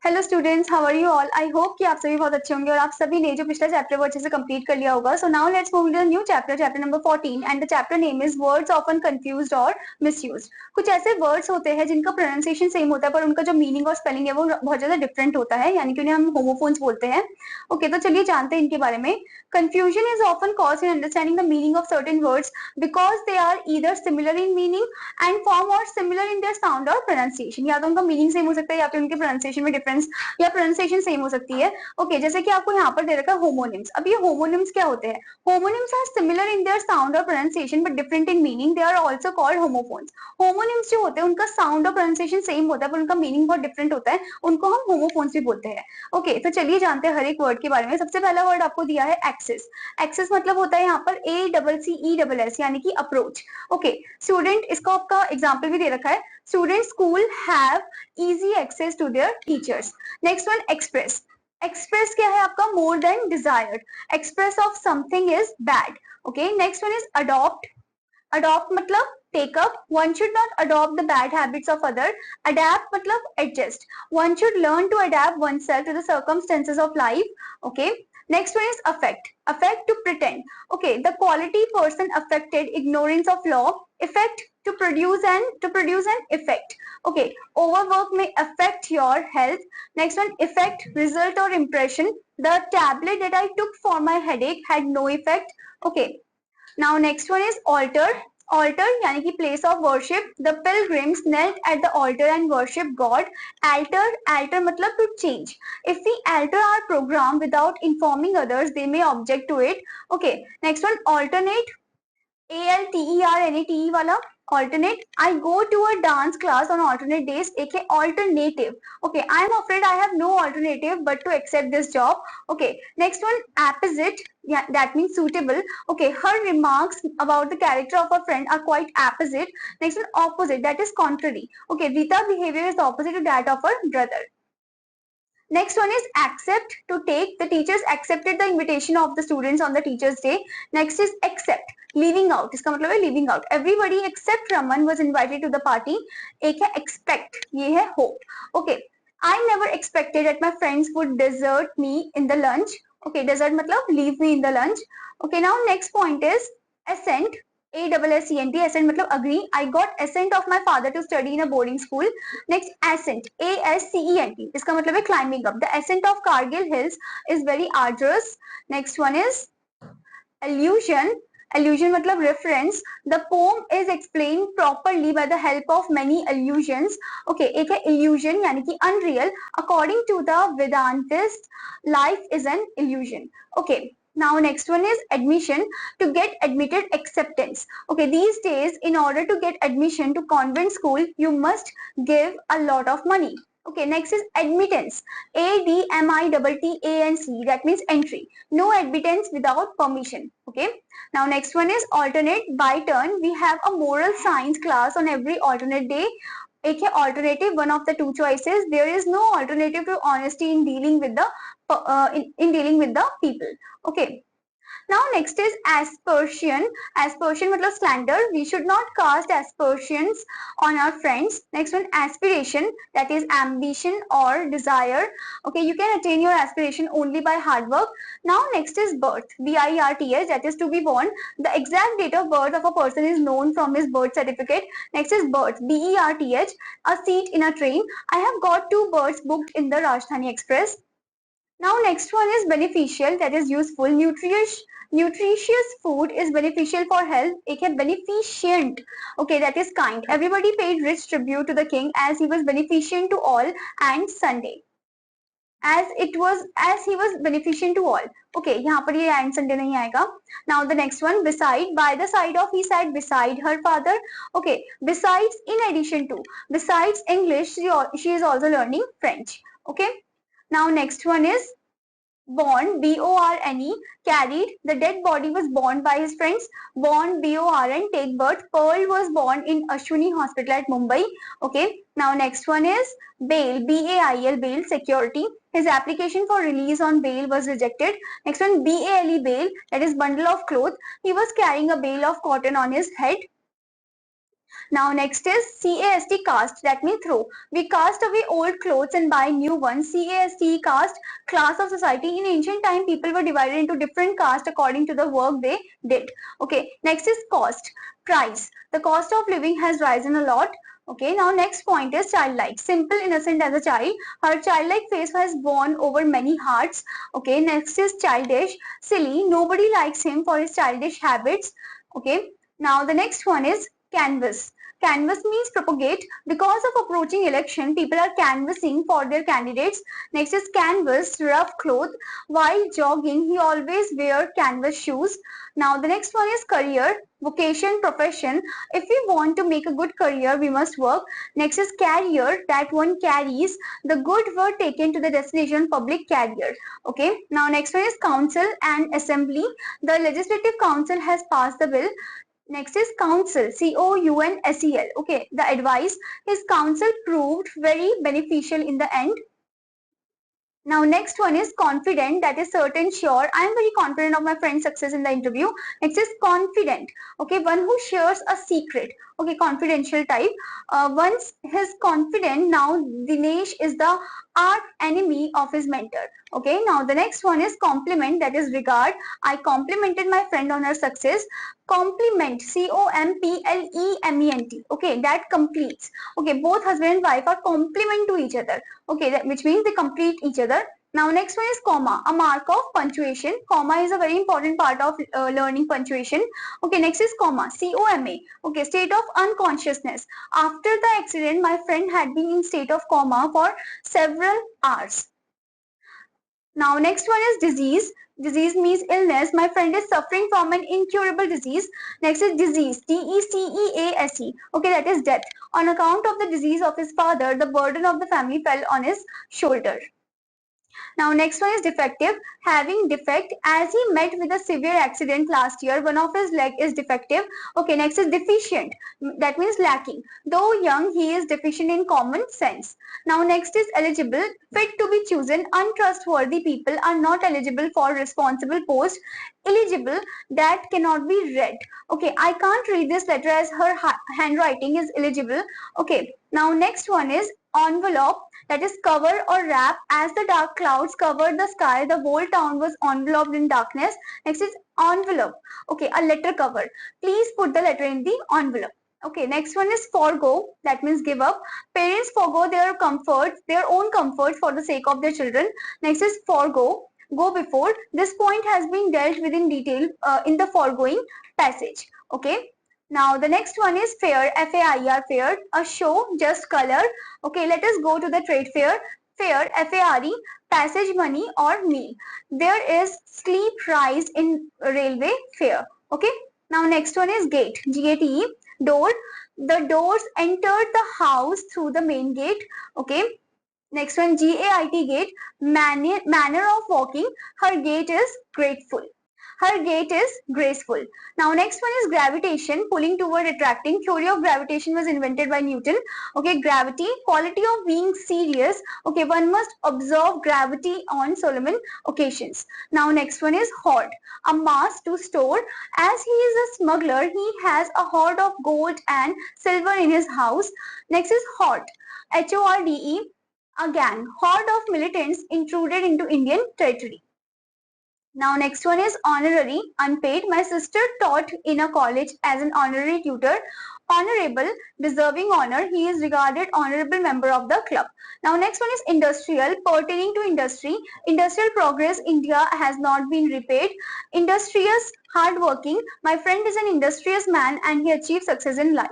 Hello students, how are you all. I hope कि आप सभी बहुत अच्छे होंगे और आप सभी ने जो पिछला चैप्टर वो अच्छे से कंप्लीट कर लिया होगा। So now let's move to the new chapter, chapter number 14, and the chapter name is words often confused और मिसयूज्ड। कुछ ऐसे वर्ड्स होते हैं जिनका प्रोनाउंसिएशन सेम होता है पर उनका जो मीनिंग और स्पेलिंग है वो बहुत ज्यादा डिफरेंट होता है, यानी कि उन्हें हम होमोफोन्स बोलते हैं। ओके, तो चलिए जानते हैं इनके बारे में। Confusion is often caused in understanding the meaning of certain words because they are either similar in meaning and form or similar in their sound or pronunciation। या तो उनका मीनिंग सेम हो सकता है या फिर उनके प्रोनाउंसिएशन में डिफरेंस या प्रोनाउंसिएशन सेम हो सकती है। ओके, जैसे कि आपको यहाँ पर दे रखा है होमोनिम्स। अब ये होमोनिम्स क्या होते हैं? Homonyms are similar in their sound और pronunciation but different in meaning. They are also called homophones. Homonyms जो होते हैं उनका साउंड और प्रोनाउंसिएशन सेम होता है पर उनका मीनिंग बहुत डिफरेंट होता है, उनको हम होमोफोन्स भी बोलते हैं। ओके, तो चलिए जानते हैं हर एक वर्ड के बारे में। सबसे पहला वर्ड आपको दिया है एक्सेस। एक्सेस मतलब होता है यहाँ पर ACCESS यानी कि अप्रोच। ओके, स्टूडेंट, इसका आपका एग्जाम्पल भी दे रखा है। Student school have easy access to their teachers. Next one, express. Express क्या है आपका? More than desired. Express of something is bad. Okay, next one is adopt. Adopt मतलब take up. One should not adopt the bad habits of other. Adapt matlab adjust. One should learn to adapt oneself to the circumstances of life. Okay, next one is affect. Affect to pretend. Okay, the quality person affected ignorance of law. Effect to produce an effect. Okay, overwork may affect your health. Next one, effect result or impression. The tablet that I took for my headache had no effect. Okay, now next one is altar. Altar यानी कि place of worship. The pilgrims knelt at the altar and worship God. Alter, alter मतलब to change. If we alter our program without informing others, they may object to it. Okay, next one, alternate. ALTERNATE वाला alternate. I go to a dance class on alternate days. एक है alternative. Okay, I am afraid I have no alternative but to accept this job. Okay, next one, apposite. Yeah, that means suitable. Okay, her remarks about the character of a friend are quite apposite. Next one, opposite. That is contrary. Okay, Rita's behavior is opposite to that of her brother. Next one is accept, to take. The teachers accepted the invitation of the students on the teachers day. Next is accept, leaving out. इसका मतलब है leaving out. Everybody except Raman was invited to the party. एक है expect, ये है hope. Okay, I never expected that my friends would desert me in the lunch. Okay, desert मतलब leave me in the lunch. Okay, now next point is assent. ASSENT. Assent मतलब agree. I got assent of my father to study in a boarding school. Next, ascent. ASCENT. इसका मतलब है climbing up. The ascent of Kargil hills is very arduous. Next one is allusion. Allusion मतलब reference. The poem is explained properly by the help of many allusions. Okay, एक है illusion यानी कि unreal. According to the Vedantist, life is an illusion. Okay. Now next one is admission. To get admitted, acceptance. Okay, these days in order to get admission to convent school you must give a lot of money. Okay, next is admittance. ADMITTANC. That means entry. No admittance without permission. Okay, now next one is alternate. By turn. We have a moral science class on every alternate day. एक है alternative, one of the two choices. There is no alternative to honesty in dealing with the in dealing with the people. Okay, now next is aspersion. Aspersion मतलब slander. We should not cast aspersions on our friends. Next one, aspiration. That is ambition or desire. Okay, you can attain your aspiration only by hard work. Now next is birth. BIRTH. That is to be born. The exact date of birth of a person is known from his birth certificate. Next is berth. BERTH. A seat in a train. I have got 2 berths booked in the Rajdhani Express. Now next one is beneficial, that is useful. Nutritious food is beneficial for health. एक है beneficent. Okay, that is kind. Everybody paid rich tribute to the king as he was beneficent to all. And Sunday, as he was beneficent to all. Okay, यहाँ पर ये and Sunday नहीं आएगा. Now the next one, beside. By the side of, he sat beside her father. Okay, besides, in addition to. Besides English, she is also learning French. Okay, now next one is born. BORNE. Carried. The dead body was borne by his friends. Born. BORN. Take birth. Pearl was born in Ashwini Hospital at Mumbai. Okay, now next one is bail. BAIL. Bail, security. His application for release on bail was rejected. Next one, BALE. Bail, that is bundle of cloth. He was carrying a bale of cotton on his head. Now next is CAST, cast, that means throw. We cast away old clothes and buy new ones. CAST, caste, class of society. In ancient time, people were divided into different castes according to the work they did. Okay, next is cost, price. The cost of living has risen a lot. Okay, now next point is childlike. Simple, innocent as a child. Her childlike face has won over many hearts. Okay, next is childish, silly. Nobody likes him for his childish habits. Okay, now the next one is canvas. Canvas means propagate. Because of approaching election, people are canvassing for their candidates. Next is canvas, rough cloth. While jogging, he always wear canvas shoes. Now the next one is career, vocation, profession. If we want to make a good career, we must work. Next is carrier, that one carries. The good were taken to the destination, public carrier. Okay. Now next one is council and assembly. The legislative council has passed the bill. Next is counsel, COUNSEL. Okay, the advice. His counsel proved very beneficial in the end. Now next one is confident, that is certain, sure. I am very confident of my friend's success in the interview. Next is confident. Okay, one who shares a secret. Okay, confidential type. Once his confident, now Dinesh is the arch enemy of his mentor. Okay, now the next one is compliment, that is regard. I complimented my friend on her success. Compliment, COMPLEMENT. Okay, that completes. Okay, both husband and wife are complement to each other. Okay, which means they complete each other. Now next one is comma, a mark of punctuation. Comma is a very important part of learning punctuation. Okay, next is comma, COMA. Okay, state of unconsciousness. After the accident, my friend had been in state of coma for several hours. Now next one is disease. Disease means illness. My friend is suffering from an incurable disease. Next is disease, DECEASE. Okay, that is death. On account of the disease of his father, the burden of the family fell on his shoulder. Now next one is defective. Having defect, as he met with a severe accident last year, one of his leg is defective. Okay, next is deficient. That means lacking. Though young, he is deficient in common sense. Now next is eligible. Fit to be chosen. Untrustworthy people are not eligible for responsible post. Eligible, that cannot be read. Okay, I can't read this letter as her handwriting is illegible. Okay, now next one is envelope, that is cover or wrap. As the dark clouds covered the sky, the whole town was enveloped in darkness. Next is envelope. Okay, a letter cover. Please put the letter in the envelope. Okay, next one is forego, that means give up. Parents forego their comfort, their own comfort for the sake of their children. Next is forego, go before. This point has been dealt with in detail in the foregoing passage. Okay. Now the next one is fair, FAIR, fair, a show, just color. Okay, let us go to the trade fair. Fair, FARE, passage money or meal. There is sleep rise in railway fare. Okay. Now next one is gate, GATE, door. The doors entered the house through the main gate. Okay. Next one, GAIT, gate, manner of walking. Her gait is grateful. Her gait is graceful. Now next one is gravitation, pulling toward attracting. Theory of gravitation was invented by Newton. Okay, gravity, quality of being serious. Okay, one must observe gravity on solemn occasions. Now next one is hoard, a mass to store. As he is a smuggler, he has a hoard of gold and silver in his house. Next is hoard, HORDE, a gang, horde of militants intruded into Indian territory. Now next one is honorary, unpaid. My sister taught in a college as an honorary tutor. Honorable, deserving honor. He is regarded honorable member of the club. Now next one is industrial, pertaining to industry. Industrial progress, India has not been repaid. Industrious, hardworking. My friend is an industrious man and he achieved success in life.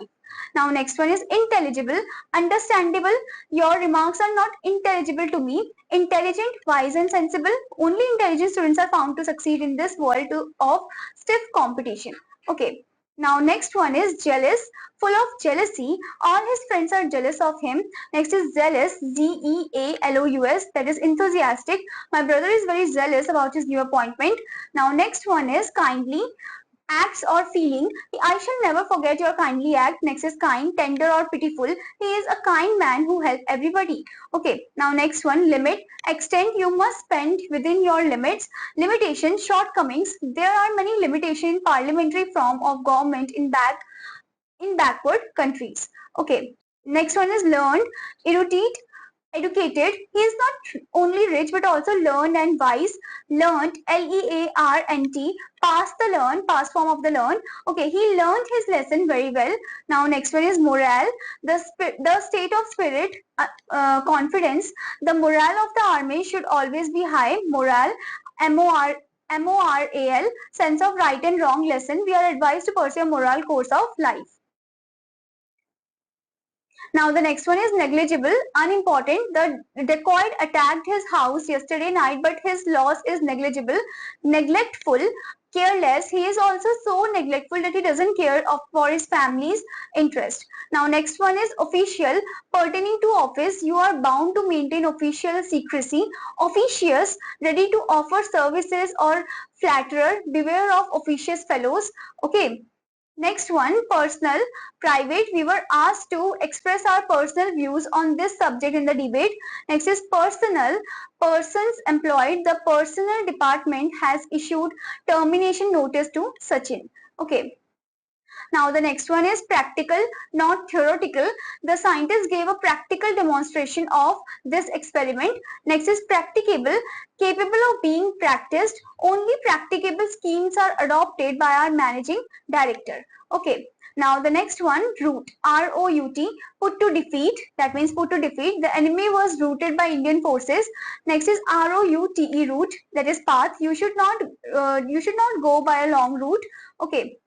Now next one is intelligible, understandable. Your remarks are not intelligible to me. Intelligent, wise and sensible. Only intelligent students are found to succeed in this world of stiff competition. Okay. Now next one is jealous, full of jealousy. All his friends are jealous of him. Next is zealous, ZEALOUS, that is enthusiastic. My brother is very zealous about his new appointment. Now next one is kindly, acts or feeling. I shall never forget your kindly act. Next is kind, tender or pitiful. He is a kind man who helps everybody. Okay, now next one, limit, extent. You must spend within your limits. Limitation, shortcomings. There are many limitations in parliamentary form of government in back in backward countries. Okay, next one is learned, erudite, educated. He is not only rich but also learned and wise. Learned, Learnt, past the learn, past form of the learn. Okay, he learned his lesson very well. Now next one is morale, the state of spirit, confidence. The morale of the army should always be high. Morale, moral, sense of right and wrong lesson. We are advised to pursue a moral course of life. Now the next one is negligible, unimportant. The dacoit attacked his house yesterday night, but his loss is negligible. Neglectful, careless. He is also so neglectful that he doesn't care for his family's interest. Now next one is official, pertaining to office. You are bound to maintain official secrecy. Officious, ready to offer services or flatterer. Beware of officious fellows. Okay. Next one, personal, private. We were asked to express our personal views on this subject in the debate. Next is personal, persons employed. The personal department has issued termination notice to Sachin. Okay. Now the next one is practical, not theoretical. The scientist gave a practical demonstration of this experiment. Next is practicable, capable of being practiced. Only practicable schemes are adopted by our managing director. Okay. Now the next one, rout, R-O-U-T, put to defeat. That means put to defeat. The enemy was routed by Indian forces. Next is R-O-U-T-E, route. That is path. You should not go by a long route. Okay.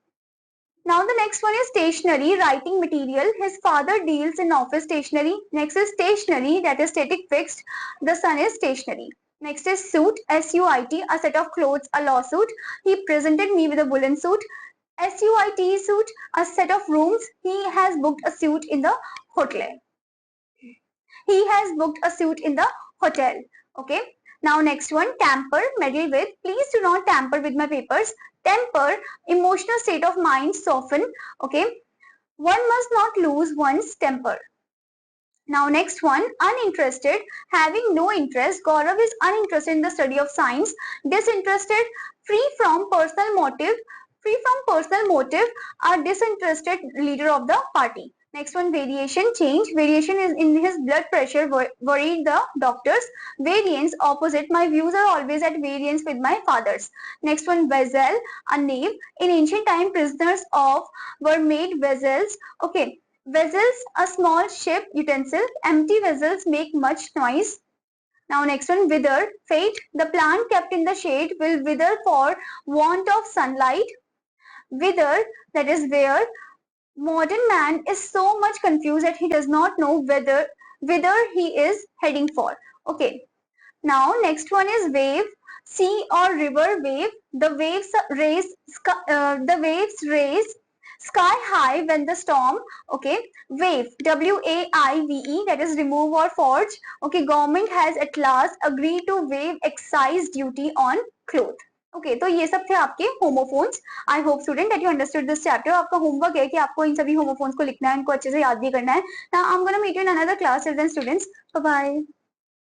Now the next one is stationery, writing material. His father deals in office stationery. Next is stationery, that is static fixed. The son is stationery. Next is suit, S-U-I-T, a set of clothes, a lawsuit. He presented me with a woolen suit. S-U-I-T, suit, a set of rooms. He has booked a suite in the hotel. He has booked a suite in the hotel. Okay. Now next one, tamper, meddle with. Please do not tamper with my papers. Temper, emotional state of mind, soften. Okay. One must not lose one's temper. Now next one, uninterested, having no interest. Gaurav is uninterested in the study of science. Disinterested, free from personal motive. A disinterested leader of the party. Next one, variation, change. Variation is in his blood pressure worried the doctors. Variance, opposite. My views are always at variance with my father's. Next one, vessel, a knave. In ancient time, prisoners were made vessels. Okay. Vessels, a small ship, utensil. Empty vessels make much noise. Now next one, wither, fate. The plant kept in the shade will wither for want of sunlight. Wither, that is where. Modern man is so much confused that he does not know whither he is heading for. Okay. Now next one is wave, sea or river wave. The waves raise sky high when the storm. Okay. Wave, W-A-I-V-E, that is remove or forge. Okay. Government has at last agreed to waive excise duty on cloth. Okay तो ये सब थे आपके homophones. I hope student that you understood this chapter. आपका homework है कि आपको इन सभी होमोफोन्स को लिखना है, इनको अच्छे से याद भी करना है. Now I am gonna meet you in another class. Till then students, bye bye.